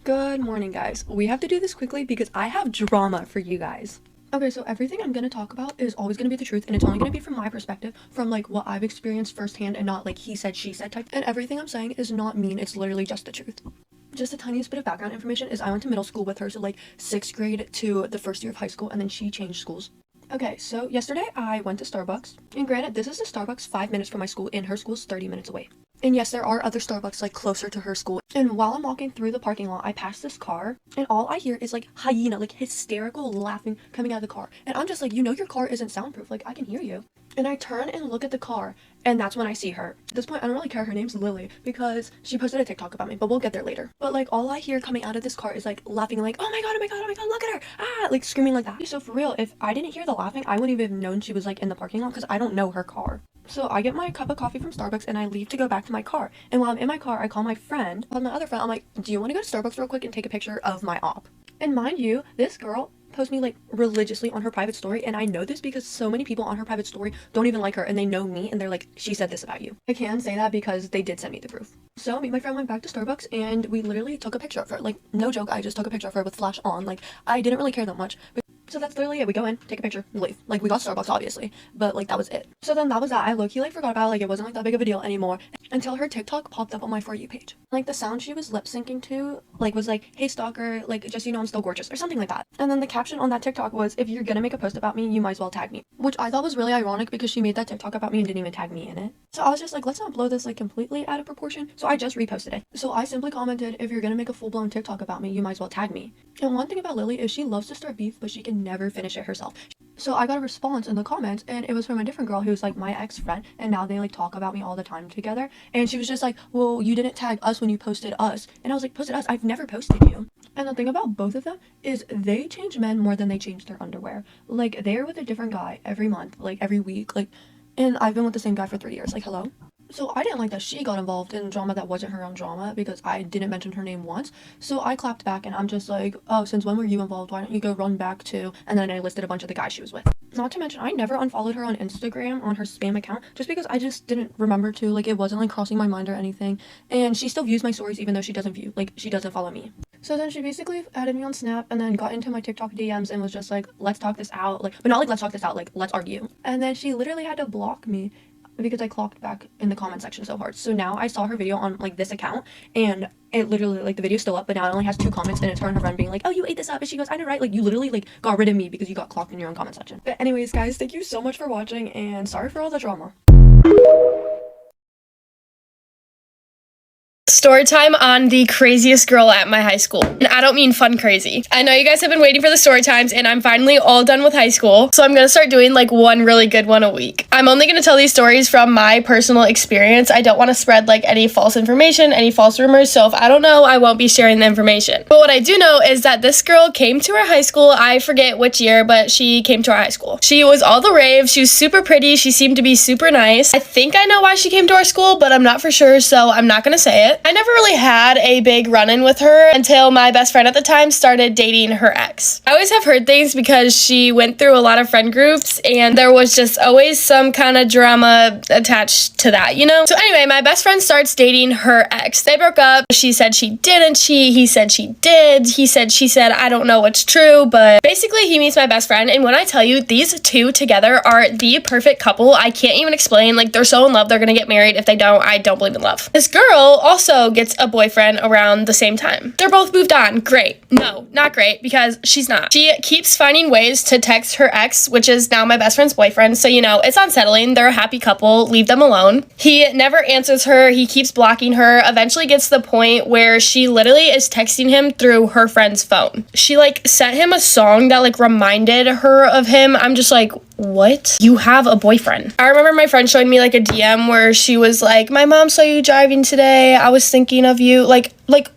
Good morning, guys. We have to do this quickly because I have drama for you guys. Okay, so everything I'm going to talk about is always going to be the truth, and it's only going to be from my perspective, from like what I've experienced firsthand and not like he said, she said type. And everything I'm saying is not mean, it's literally just the truth. Just the tiniest bit of background information is I went to middle school with her, so like 6th grade to the first year of high school, and then she changed schools. Okay, so yesterday I went to Starbucks, and granted, this is the Starbucks 5 minutes from my school, and her school's 30 minutes away. And yes, there are other Starbucks like closer to her school. And while I'm walking through the parking lot, I pass this car, and all I hear is like hyena, like hysterical laughing coming out of the car. And I'm just like, your car isn't soundproof, like I can hear you. And I turn and look at the car, and that's when I see her. At this point, I don't really care. Her name's Lily because she posted a TikTok about me, but we'll get there later. But like all I hear coming out of this car is like laughing, like, oh my god, oh my god, oh my god, look at her, ah, like screaming like that. So for real, if I didn't hear the laughing, I wouldn't even have known she was like in the parking lot because I don't know her car. So I get my cup of coffee from Starbucks and I leave to go back to my car. And while I'm in my car, I call my friend. On my other friend, I'm like, do you want to go to Starbucks real quick and take a picture of my op? And mind you, this girl posts me like religiously on her private story, and I know this because so many people on her private story don't even like her, and they know me, and they're like, she said this about you. I can say that because they did send me the proof. So me and my friend went back to Starbucks, and we literally took a picture of her. Like, no joke, I just took a picture of her with flash on. Like, I didn't really care that much. So that's literally it. We go in, take a picture, leave. Like, we got Starbucks, obviously, but like that was it. So then that was that. I low-key like forgot about it. Like, it wasn't like that big of a deal anymore until her TikTok popped up on my For You page. Like, the sound she was lip syncing to like was like, hey stalker, like just I'm still gorgeous, or something like that. And then the caption on that TikTok was, if you're gonna make a post about me, you might as well tag me, which I thought was really ironic because she made that TikTok about me and didn't even tag me in it. So I was just like, let's not blow this like completely out of proportion. So I just reposted it. So I simply commented, if you're gonna make a full-blown TikTok about me, you might as well tag me. And one thing about Lily is she loves to start beef, but she can never finish it herself. So I got a response in the comments, and it was from a different girl who's like my ex-friend, and now they like talk about me all the time together. And she was just like, well, you didn't tag us when you posted us. And I was like, posted us? I've never posted you. And the thing about both of them is they change men more than they change their underwear. Like, they're with a different guy every month, like every week, like, and I've been with the same guy for 3 years. Like, hello? So I didn't like that she got involved in drama that wasn't her own drama because I didn't mention her name once. So I clapped back, and I'm just like, oh, since when were you involved? Why don't you go run back to? And then I listed a bunch of the guys she was with. Not to mention, I never unfollowed her on Instagram on her spam account just because I just didn't remember to. Like, it wasn't like crossing my mind or anything. And she still views my stories even though she doesn't follow me. So then she basically added me on Snap and then got into my TikTok DMs and was just like, let's talk this out. Like, but not like let's talk this out, like let's argue. And then she literally had to block me because I clocked back in the comment section so hard. So now I saw her video on like this account, and it literally like the video's still up, but now it only has 2 comments, and it's her and her friend being like, oh, you ate this up, and she goes, I know, right? Like, you literally like got rid of me because you got clocked in your own comment section. But anyways, guys, thank you so much for watching, and sorry for all the drama. Story time on the craziest girl at my high school. And I don't mean fun crazy. I know you guys have been waiting for the story times, and I'm finally all done with high school. So I'm gonna start doing like one really good one a week. I'm only gonna tell these stories from my personal experience. I don't want to spread like any false information, any false rumors. So if I don't know, I won't be sharing the information. But what I do know is that this girl came to our high school. I forget which year, but she came to our high school. She was all the rave. She was super pretty. She seemed to be super nice. I think I know why she came to our school, but I'm not for sure, so I'm not gonna say it. I never really had a big run-in with her until my best friend at the time started dating her ex. I always have heard things because she went through a lot of friend groups, and there was just always some kind of drama attached to that, you know? So anyway, my best friend starts dating her ex. They broke up. She said she didn't cheat. He said she did. She said, I don't know what's true, but basically he meets my best friend, and when I tell you, these two together are the perfect couple, I can't even explain. Like, they're so in love, they're gonna get married. If they don't, I don't believe in love. This girl also gets a boyfriend around the same time. They're both moved on. Great. No, not great, because she's not. She keeps finding ways to text her ex, which is now my best friend's boyfriend, so you know, it's unsettling. They're a happy couple. Leave them alone. He never answers her. He keeps blocking her. Eventually gets to the point where she literally is texting him through her friend's phone. She like sent him a song that like reminded her of him. I'm just like, what? You have a boyfriend. I remember my friend showing me like a DM where she was like, my mom saw you driving today. I was thinking of you. Like,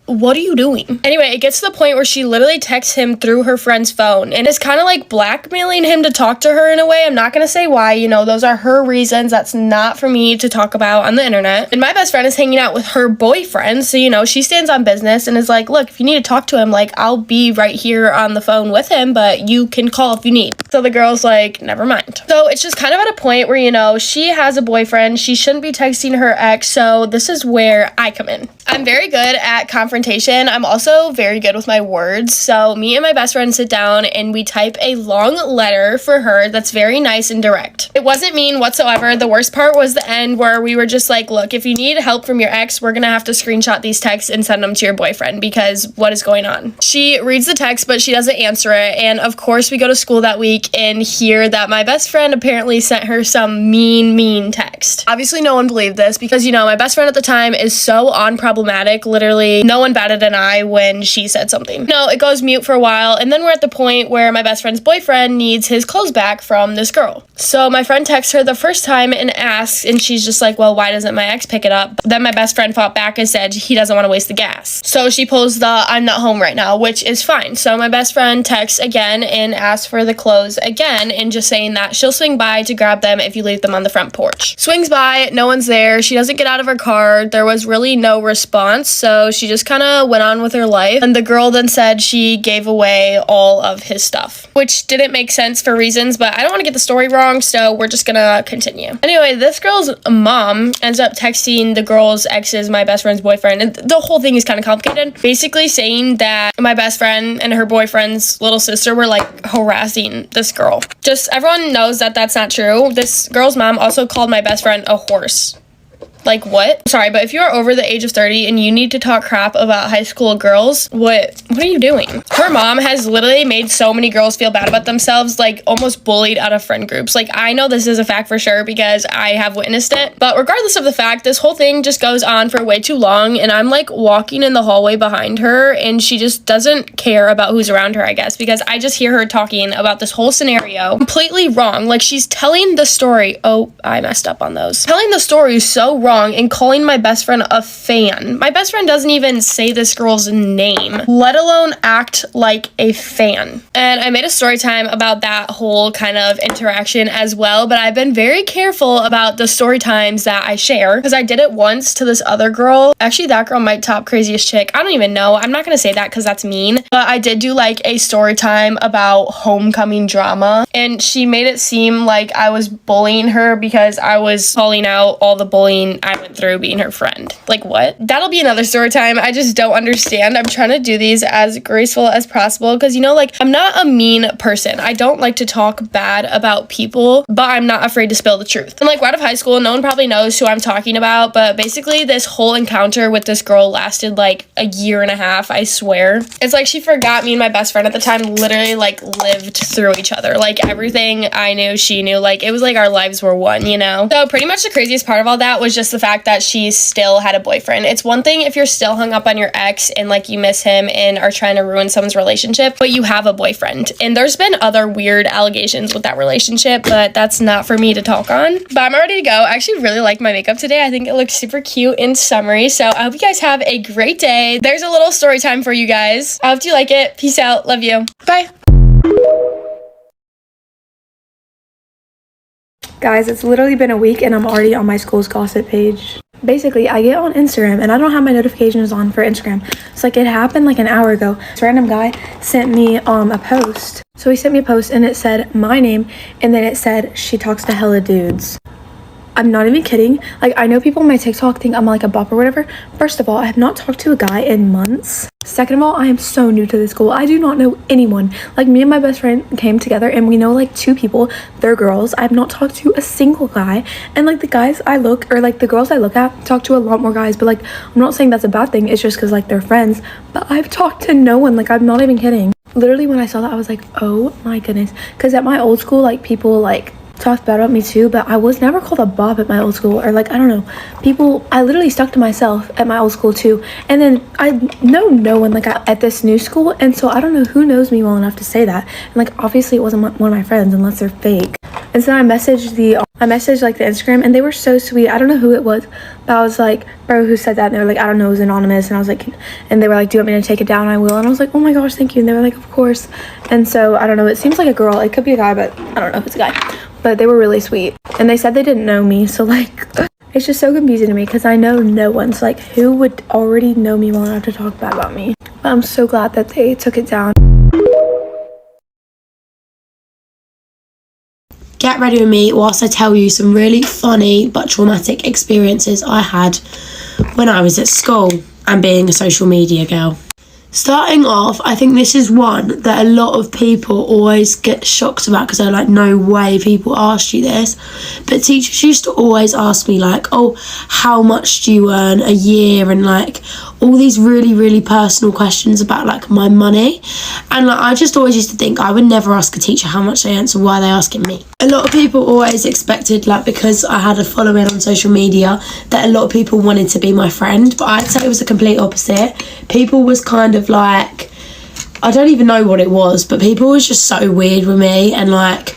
what are you doing? Anyway, it gets to the point where she literally texts him through her friend's phone and is kind of like blackmailing him to talk to her in a way. I'm not gonna say why, you know, those are her reasons. That's not for me to talk about on the internet. And my best friend is hanging out with her boyfriend, so you know, she stands on business and is like, look, if you need to talk to him, like, I'll be right here on the phone with him, but you can call if you need. So the girl's like, never mind. So it's just kind of at a point where, you know, she has a boyfriend, she shouldn't be texting her ex, so this is where I come in. I'm very good at at confrontation, I'm also very good with my words. So me and my best friend sit down and we type a long letter for her that's very nice and direct. It wasn't mean whatsoever. The worst part was the end where we were just like, look, if you need help from your ex, we're gonna have to screenshot these texts and send them to your boyfriend because what is going on? She reads the text, but she doesn't answer it. And of course, we go to school that week and hear that my best friend apparently sent her some mean text. Obviously, no one believed this because, you know, my best friend at the time is so unproblematic. Literally, no one batted an eye when she said something. No, it goes mute for a while, and then we're at the point where my best friend's boyfriend needs his clothes back from this girl. So my friend texts her the first time and asks, and she's just like, well, why doesn't my ex pick it up? Then my best friend fought back and said he doesn't want to waste the gas. So she pulls the I'm not home right now, which is fine. So my best friend texts again and asks for the clothes again and just saying that she'll swing by to grab them if you leave them on the front porch. Swings by, no one's there. She doesn't get out of her car. There was really no response, so she just kind of went on with her life. And the girl then said she gave away all of his stuff, which didn't make sense for reasons, but I don't want to get the story wrong, so we're just gonna continue. Anyway, this girl's mom ends up texting the girl's ex's, my best friend's boyfriend, and the whole thing is kind of complicated, basically saying that my best friend and her boyfriend's little sister were like harassing this girl. Just everyone knows that that's not true. This girl's mom also called my best friend a horse. Like, what? Sorry, but if you are over the age of 30 and you need to talk crap about high school girls, what are you doing? Her mom has literally made so many girls feel bad about themselves, like almost bullied out of friend groups. Like, I know this is a fact for sure because I have witnessed it, but regardless of the fact, this whole thing just goes on for way too long, and I'm like walking in the hallway behind her and she just doesn't care about who's around her, I guess, because I just hear her talking about this whole scenario completely wrong. Like, she's telling the story. Oh, I messed up on those. Telling the story so wrong and calling my best friend a fan. My best friend doesn't even say this girl's name, let alone act like a fan. And I made a story time about that whole kind of interaction as well, but I've been very careful about the story times that I share because I did it once to this other girl. Actually, that girl might top craziest chick. I don't even know. I'm not gonna say that because that's mean, but I did do like a story time about homecoming drama, and she made it seem like I was bullying her because I was calling out all the bullying I went through being her friend. Like, what? That'll be another story time. I just don't understand. I'm trying to do these as graceful as possible because, you know, like, I'm not a mean person. I don't like to talk bad about people, but I'm not afraid to spill the truth. And like, right out of high school, no one probably knows who I'm talking about, but basically this whole encounter with this girl lasted like a year and a half, I swear. It's like she forgot me and my best friend at the time literally like lived through each other. Like, everything I knew, she knew. Like, it was like our lives were one, you know? So pretty much the craziest part of all that was just the fact that she still had a boyfriend. It's one thing if you're still hung up on your ex and like you miss him and are trying to ruin someone's relationship, but you have a boyfriend. And there's been other weird allegations with that relationship, but that's not for me to talk on. But I'm ready to go. I actually really like my makeup today. I think it looks super cute and summery. So I hope you guys have a great day. There's a little story time for you guys. I hope you like it. Peace out. Love you. Bye. Guys, it's literally been a week and I'm already on my school's gossip page. Basically, I get on Instagram and I don't have my notifications on for Instagram. It's like it happened like an hour ago. This random guy sent me a post. So he sent me a post and it said my name and then it said she talks to hella dudes. I'm not even kidding. Like, I know people on my TikTok think I'm like a bop or whatever. First of all, I have not talked to a guy in months. Second of all, I am so new to this school. I do not know anyone. Like, me and my best friend came together and we know like 2 people. They're girls. I have not talked to a single guy. And like the guys I look, or like the girls I look at, talk to a lot more guys. But like, I'm not saying that's a bad thing. It's just because like they're friends. But I've talked to no one. Like, I'm not even kidding. Literally, when I saw that, I was like, oh my goodness. Because at my old school, like, people like talked bad about me too, but I was never called a bop at my old school, or like, I don't know, people, I literally stuck to myself at my old school too. And then I know no one like at this new school, and so I don't know who knows me well enough to say that. And like, obviously it wasn't one of my friends unless they're fake. And so I messaged like the Instagram, and they were so sweet. I don't know who it was, but I was like, bro, who said that? And they were like, I don't know, it was anonymous. And I was like, and they were like, do you want me to take it down? I will. And I was like, oh my gosh, thank you. And they were like, of course. And so I don't know, it seems like a girl, it could be a guy, but I don't know if it's a guy. But they were really sweet, and they said they didn't know me, so like, it's just so confusing to me because I know no one. So like, who would already know me well enough to talk bad about me? But I'm so glad that they took it down. Get ready with me whilst I tell you some really funny but traumatic experiences I had when I was at school. and being a social media girl. Starting off, I think this is one that a lot of people always get shocked about because they're like, no way people asked you this. But teachers used to always ask me like, oh, how much do you earn a year? And like all these really, really personal questions about like my money. And like I just always used to think I would never ask a teacher how much they earn, so why are they asking me? A lot of people always expected, like because I had a following on social media, that a lot of people wanted to be my friend. But I'd say it was the complete opposite. People was kind of like, I don't even know what it was, but people was just so weird with me and like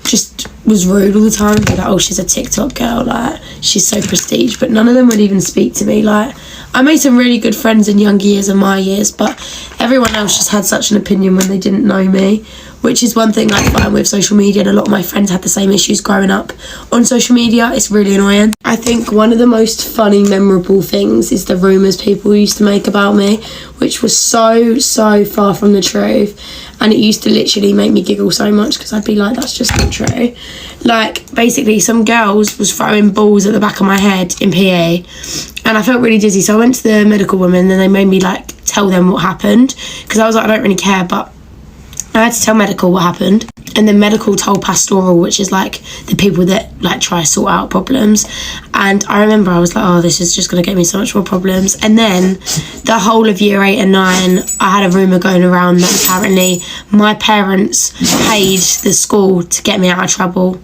just was rude all the time. Be like, oh, she's a TikTok girl, like she's so prestige. But none of them would even speak to me. Like I made some really good friends in younger years and my years, but everyone else just had such an opinion when they didn't know me, which is one thing I find with social media, and a lot of my friends had the same issues growing up on social media. It's really annoying. I think one of the most funny, memorable things is the rumours people used to make about me, which was so far from the truth, and it used to literally make me giggle so much because I'd be like, that's just not true. Like basically some girls was throwing balls at the back of my head in PE and I felt really dizzy, so I went to the medical woman and they made me like tell them what happened because I was like, I don't really care, but I had to tell medical what happened. And then medical told pastoral, which is like the people that like try to sort out problems. And I remember I was like, oh, this is just going to get me so much more problems. And then the whole of year 8 and 9, I had a rumour going around that apparently my parents paid the school to get me out of trouble.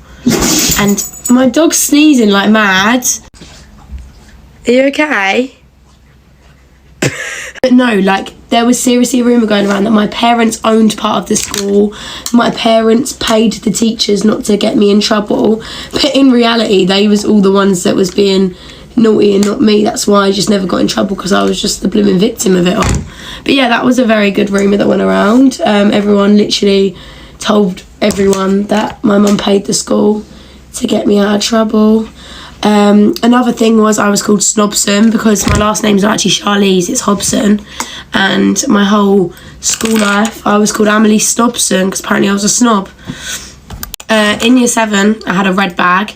And my dog's sneezing like mad. Are you okay? But no, like there was seriously a rumour going around that my parents owned part of the school. My parents paid the teachers not to get me in trouble. But in reality, they was all the ones that was being naughty and not me. That's why I just never got in trouble, because I was just the blooming victim of it all. But yeah, that was a very good rumour that went around. Everyone literally told everyone that my mum paid the school to get me out of trouble. Another thing was I was called Snobson because my last name's not actually Charlize, it's Hobson. And my whole school life I was called Amelie Snobson because apparently I was a snob. In year 7 I had a red bag,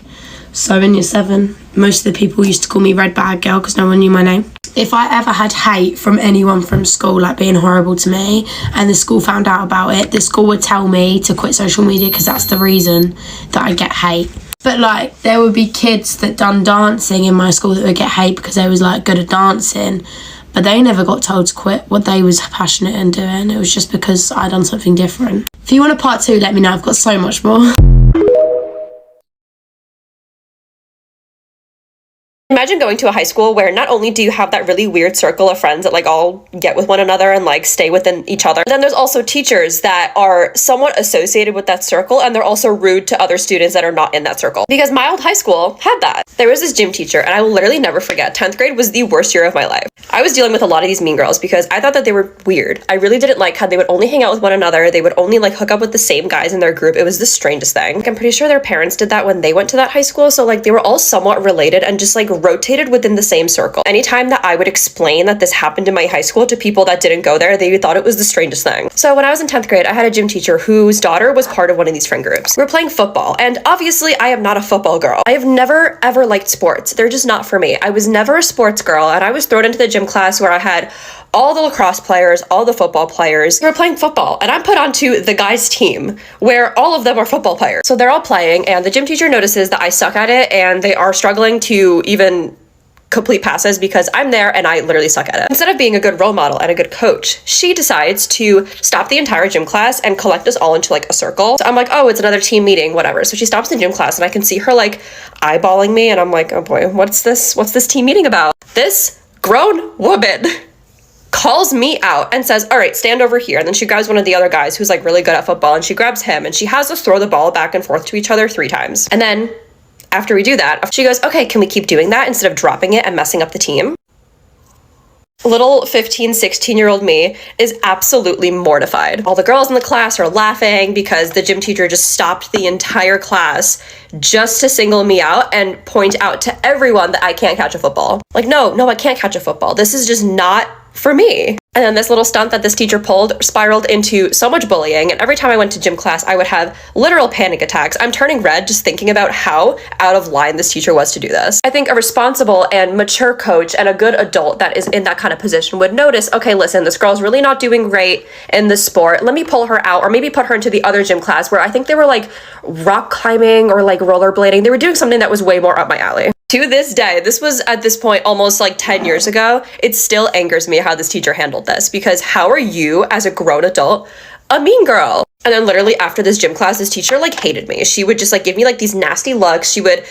so in year 7 most of the people used to call me Red Bag Girl because no one knew my name. If I ever had hate from anyone from school, like being horrible to me, and the school found out about it, the school would tell me to quit social media because that's the reason that I get hate. But like there would be kids that done dancing in my school that would get hate because they was like good at dancing, but they never got told to quit what they was passionate in doing. It was just because I done something different. If you want a part 2, let me know. I've got so much more. Imagine going to a high school where not only do you have that really weird circle of friends that like all get with one another and like stay within each other, then there's also teachers that are somewhat associated with that circle, and they're also rude to other students that are not in that circle. Because my old high school had that. There was this gym teacher, and I will literally never forget, 10th grade was the worst year of my life. I was dealing with a lot of these mean girls because I thought that they were weird. I really didn't like how they would only hang out with one another. They would only like hook up with the same guys in their group. It was the strangest thing. Like, I'm pretty sure their parents did that when they went to that high school, so like they were all somewhat related and just like rotated within the same circle. Anytime that I would explain that this happened in my high school to people that didn't go there, they thought it was the strangest thing. So when I was in 10th grade, I had a gym teacher whose daughter was part of one of these friend groups. We were playing football, and obviously I am not a football girl. I have never ever liked sports. They're just not for me. I was never a sports girl, and I was thrown into the gym class where I had all the lacrosse players, all the football players. We were playing football, and I'm put onto the guys' team where all of them are football players. So they're all playing, and the gym teacher notices that I suck at it, and they are struggling to even complete passes because I'm there and I literally suck at it. Instead of being a good role model and a good coach, she decides to stop the entire gym class and collect us all into like a circle. So I'm like, oh, it's another team meeting, whatever. So she stops the gym class and I can see her like eyeballing me, and I'm like, oh boy, what's this team meeting about? This grown woman calls me out and says, all right, stand over here. And then she grabs one of the other guys who's like really good at football, and she grabs him and she has us throw the ball back and forth to each other 3 times. And then after we do that, she goes, okay, can we keep doing that instead of dropping it and messing up the team? Little 15, 16-year-old me is absolutely mortified. All the girls in the class are laughing because the gym teacher just stopped the entire class just to single me out and point out to everyone that I can't catch a football. Like, no, I can't catch a football. This is just not for me. And then this little stunt that this teacher pulled spiraled into so much bullying, and every time I went to gym class, I would have literal panic attacks. I'm turning red just thinking about how out of line this teacher was to do this. I think a responsible and mature coach and a good adult that is in that kind of position would notice, okay, listen, this girl's really not doing great in this sport. Let me pull her out, or maybe put her into the other gym class where I think they were like rock climbing or like rollerblading. They were doing something that was way more up my alley. To this day, this was at this point almost like 10 years ago, it still angers me how this teacher handled this, because how are you as a grown adult a mean girl? And then literally after this gym class, this teacher like hated me. She would just like give me like these nasty looks. She would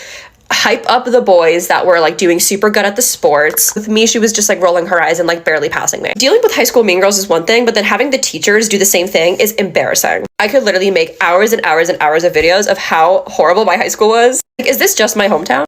hype up the boys that were like doing super good at the sports. With me, she was just like rolling her eyes and like barely passing me. Dealing with high school mean girls is one thing, but then having the teachers do the same thing is embarrassing. I could literally make hours and hours and hours of videos of how horrible my high school was. Like, is this just my hometown?